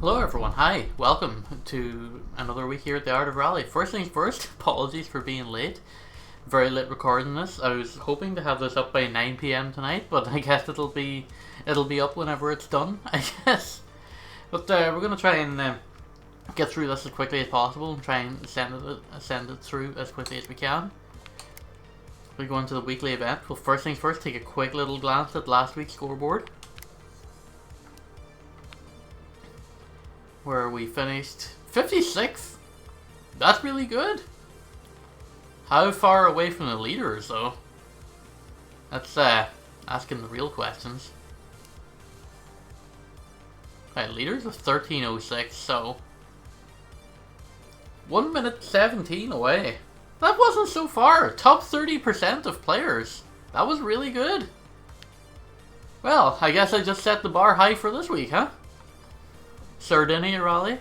Hello everyone, hi, welcome to another week here at the Art of Rally. First things first, apologies for being late. Very late recording this. I was hoping to have this up by 9 PM tonight, but I guess it'll be up whenever it's done, I guess. But we're going to try and get through this as quickly as possible and try and send it through as quickly as we can. We go into the weekly event. Well, first things first, take a quick little glance at last week's scoreboard, where we finished 56th. That's really good. How far away from the leaders, though? That's asking the real questions. Right, leaders of 13:06, so 1 minute 17 away. That wasn't so far. Top 30% of players. That was really good. Well, I guess I just set the bar high for this week, huh? Sardinia Rally.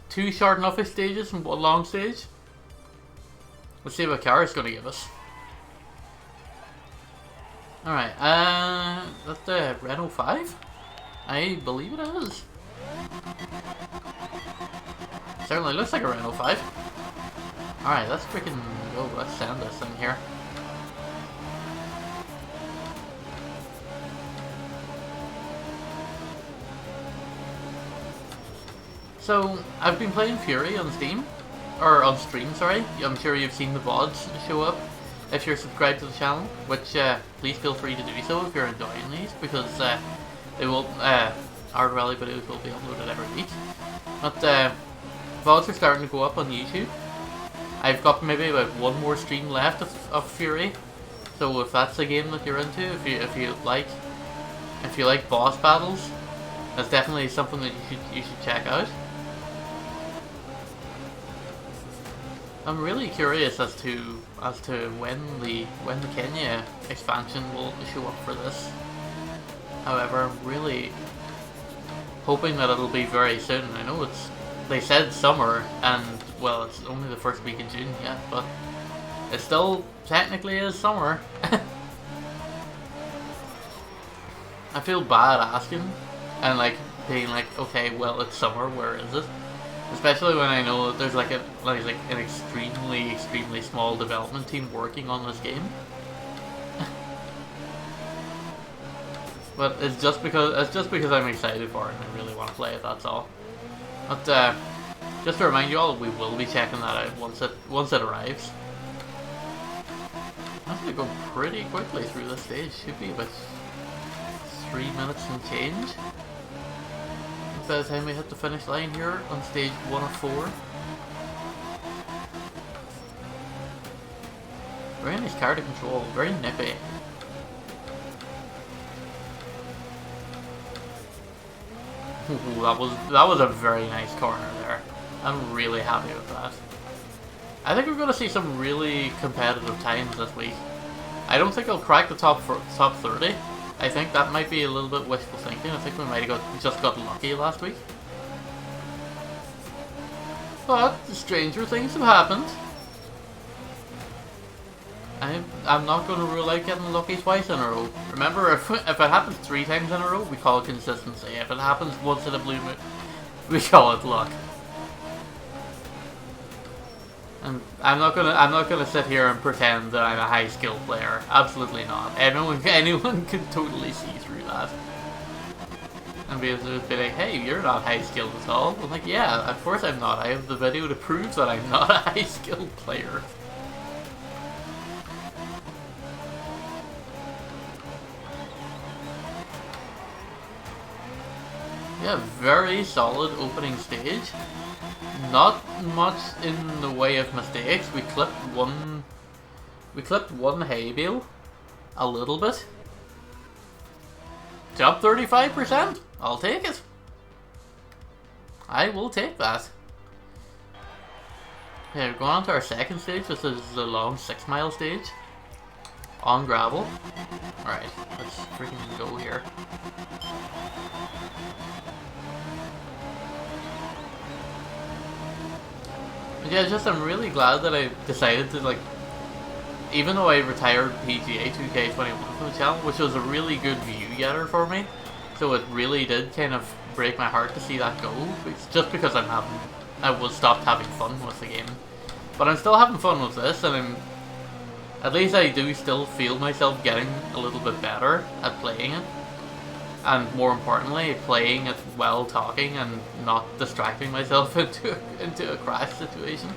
2 short enough stages and 1 long stage. Let's see what car is going to give us. Alright, that's the Renault 5? I believe it is. Certainly looks like a Renault 5. Alright, let's freaking go. Let's send this thing here. So, I've been playing Fury on Steam, or on stream, sorry. I'm sure you've seen the VODs show up if you're subscribed to the channel, which please feel free to do so if you're enjoying these, because they will, Art Rally videos will be uploaded every week. But VODs are starting to go up on YouTube. I've got maybe about 1 more stream left of Fury, so if that's a game that you're into, if you like boss battles, that's definitely something that you should check out. I'm really curious as to when the Kenya expansion will show up for this. However, I'm really hoping that it'll be very soon. I know they said summer, and well, it's only the first week in June yet, but it still technically is summer. I feel bad asking and being like, okay, well, it's summer, where is it? Especially when I know that there's an extremely small development team working on this game. But it's just because I'm excited for it and I really want to play it, that's all. But just to remind you all, we will be checking that out once it arrives. I'm gonna go pretty quickly through this stage. Should be about 3 minutes and change by the time we hit the finish line here on stage 1 of 4. Very nice car to control, very nippy. Ooh, that was a very nice corner there. I'm really happy with that. I think we're going to see some really competitive times this week. I don't think I'll crack the top 30. I think that might be a little bit wishful thinking. I think we might have just got lucky last week. But stranger things have happened. I'm not going to rule out getting lucky twice in a row. Remember, if it happens 3 times in a row, we call it consistency. If it happens once in a blue moon, we call it luck. And I'm not gonna sit here and pretend that I'm a high skill player. Absolutely not. Anyone can totally see through that. And be like, hey, you're not high skilled at all. I'm like, yeah, of course I'm not. I have the video to prove that I'm not a high skilled player. Yeah, very solid opening stage. Not much in the way of mistakes. We clipped one hay bale a little bit. Jump 35%. I'll take it. I will take that. Okay, we're going on to our second stage. This is the long 6-mile stage on gravel. Alright, let's freaking go here. Yeah, I'm really glad that I decided to, even though I retired PGA 2K21 from the channel, which was a really good view getter for me, So it really did kind of break my heart to see that go. It's just because I was stopped having fun with the game. But I'm still having fun with this, and at least I do still feel myself getting a little bit better at playing it. And more importantly, playing it while talking and not distracting myself into a crash situation.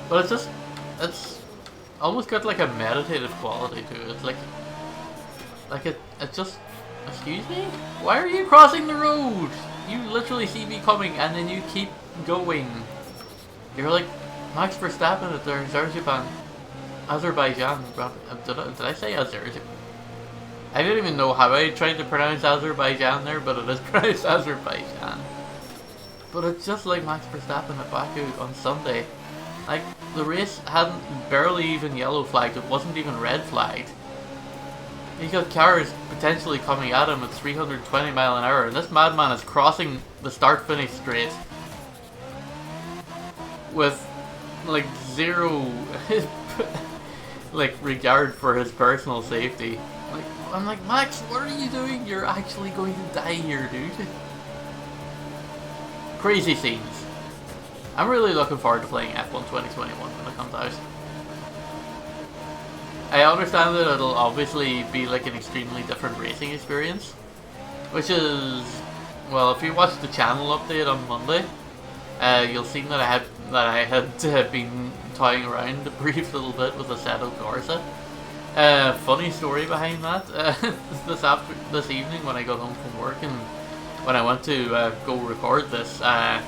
But it's almost got like a meditative quality to it. Like it just, excuse me? Why are you crossing the road? You literally see me coming and then you keep going. You're like Max Verstappen at their Azerbaijan. Did I say Azerbaijan? I didn't even know how I tried to pronounce Azerbaijan there, but it is pronounced Azerbaijan. But it's just like Max Verstappen at Baku on Sunday. Like, the race hadn't barely even yellow flagged, it wasn't even red flagged. He got cars potentially coming at him at 320 mile an hour, and this madman is crossing the start-finish straight with like zero like regard for his personal safety. Like, I'm like, Max, what are you doing? You're actually going to die here, dude. Crazy scenes. I'm really looking forward to playing F1 2021 when it comes out. I understand that it'll obviously be like an extremely different racing experience, which is, well, if you watch the channel update on Monday, you'll see that I had been toying around a brief little bit with Assetto Corsa. Funny story behind that. This evening when I got home from work and when I went to go record this, I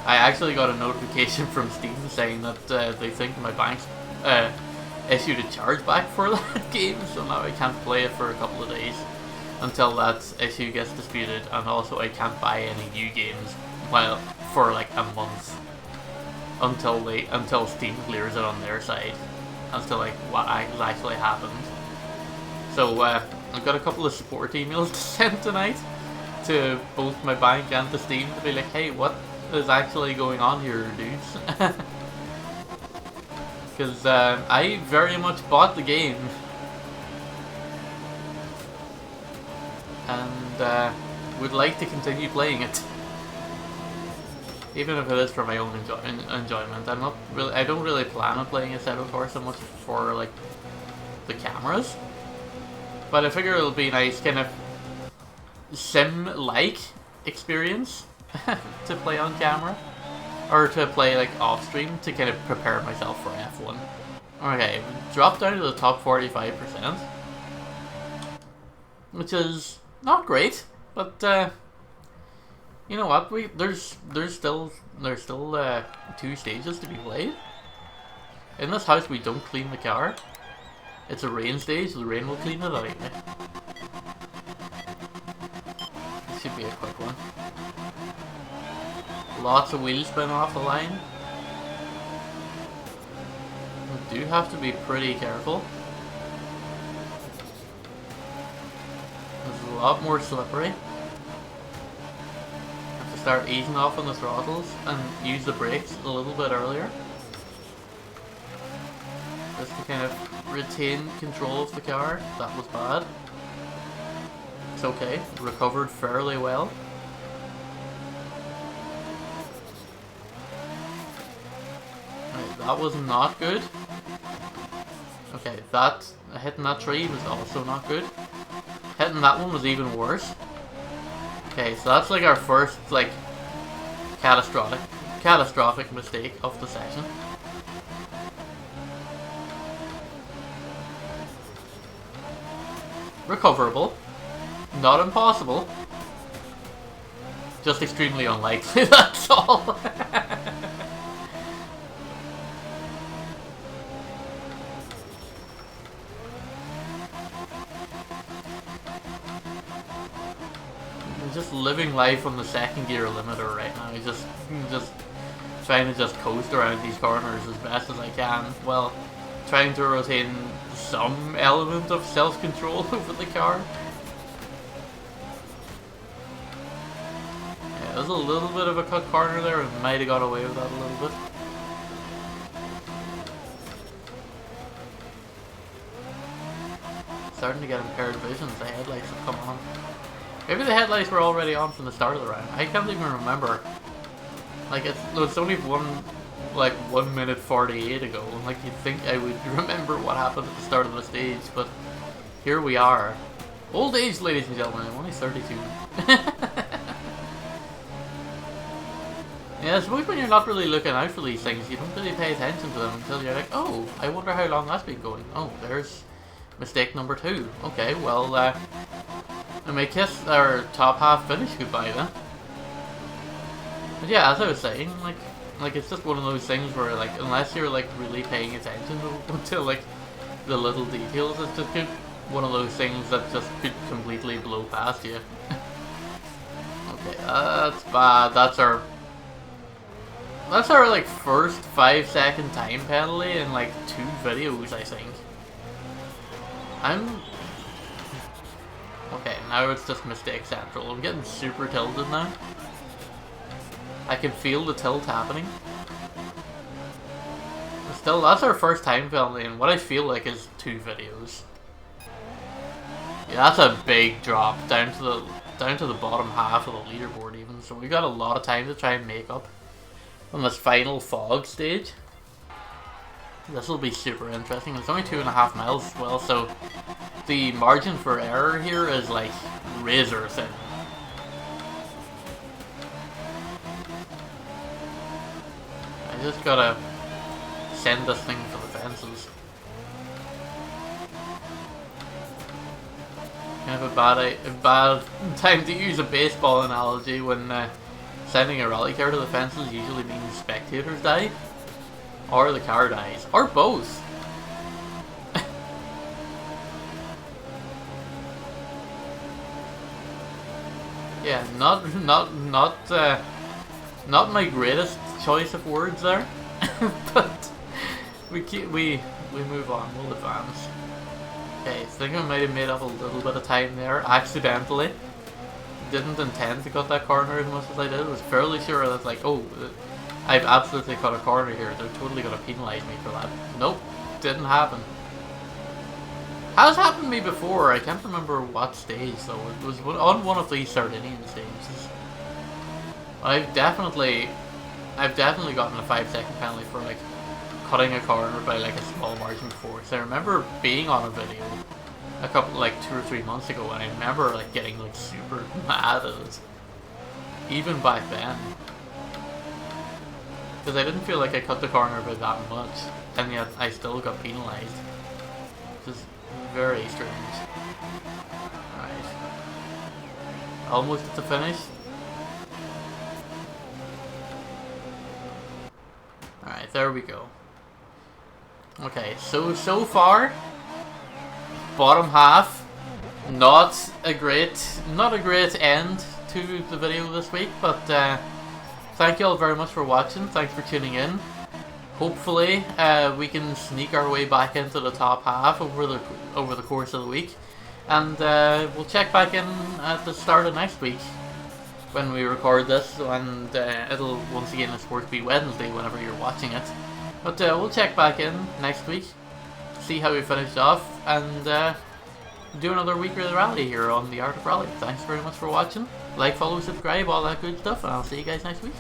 actually got a notification from Steam saying that they think my bank's issued a chargeback for that game, so now I can't play it for a couple of days until that issue gets disputed, and also I can't buy any new games for like a month until Steam clears it on their side as to like what has actually happened. So I've got a couple of support emails to send tonight to both my bank and to Steam to be like, hey, what is actually going on here, dudes? Because I very much bought the game and would like to continue playing it, even if it is for my own enjoyment. I don't really plan on playing Assetto Corsa much for like the cameras, but I figure it'll be a nice kind of sim-like experience to play on camera. Or to play like off stream to kind of prepare myself for F1. Okay, dropped down to the top 45%, which is not great, but you know what? There's still 2 stages to be played. In this house, we don't clean the car. It's a rain stage. The rain will clean it anyway. This should be a quick one. Lots of wheel spin off the line. We do have to be pretty careful. It's a lot more slippery. Have to start easing off on the throttles and use the brakes a little bit earlier. Just to kind of retain control of the car. That was bad. It's okay. Recovered fairly well. That was not good. Okay, hitting that tree was also not good. Hitting that one was even worse. Okay, so that's like our first like catastrophic mistake of the session. Recoverable. Not impossible. Just extremely unlikely, that's all. Just living life on the second gear limiter right now. Just trying to just coast around these corners as best as I can. Well, trying to retain some element of self-control over the car. Yeah, there's a little bit of a cut corner there, and might have got away with that a little bit. starting to get impaired vision. The headlights have come on. Maybe the headlights were already on from the start of the round. I can't even remember. Like, it's only 1 minute 48 ago. And like, you'd think I would remember what happened at the start of the stage, but here we are. Old age, ladies and gentlemen. I'm only 32. Yeah, I suppose when you're not really looking out for these things, you don't really pay attention to them until you're like, oh, I wonder how long that's been going. Oh, there's mistake number 2. Okay, well, I may kiss our top half finish goodbye then. But yeah, as I was saying, like it's just one of those things where, like, unless you're like really paying attention to like the little details, it's just one of those things that just could completely blow past you. Okay, that's bad. That's our like first 5-second time penalty in like 2 videos, I think. Okay, now it's just mistake central. I'm getting super tilted now. I can feel the tilt happening. But still, that's our first time penalty, and what I feel like is 2 videos. Yeah, that's a big drop down to the bottom half of the leaderboard even. So we got a lot of time to try and make up on this final fog stage. This will be super interesting. It's only 2.5 miles as well, so the margin for error here is like razor thin. I just gotta send this thing for the fences. Kind of a bad time to use a baseball analogy when sending a rally car to the fences usually means spectators die, or the car dies, or both. Yeah, not my greatest choice of words there, but we move on. We'll advance. Okay, I think I might have made up a little bit of time there accidentally. Didn't intend to cut that corner as much as I did. I was fairly sure that, like, oh, I've absolutely cut a corner here. They're totally gonna penalise me for that. Nope, didn't happen. Has happened to me before. I can't remember what stage though. It was on one of these Sardinian stages. I've definitely gotten a 5-second penalty for like cutting a corner by like a small margin before. So I remember being on a video a couple, like 2 or 3 months ago, and I remember like getting like super mad at it, even back then, because I didn't feel like I cut the corner by that much, and yet I still got penalised, which is very strange. Right, almost at the finish. Alright, there we go. Okay, so far, bottom half, not a great end to the video this week, but thank you all very much for watching. Thanks for tuning in. Hopefully, we can sneak our way back into the top half over the course of the week, and we'll check back in at the start of next week when we record this, and it'll once again, of course, be Wednesday whenever you're watching it. But we'll check back in next week, see how we finished off, and do another week of the rally here on The Art of Rally. Thanks very much for watching. Like, follow, subscribe, all that good stuff, and I'll see you guys next week.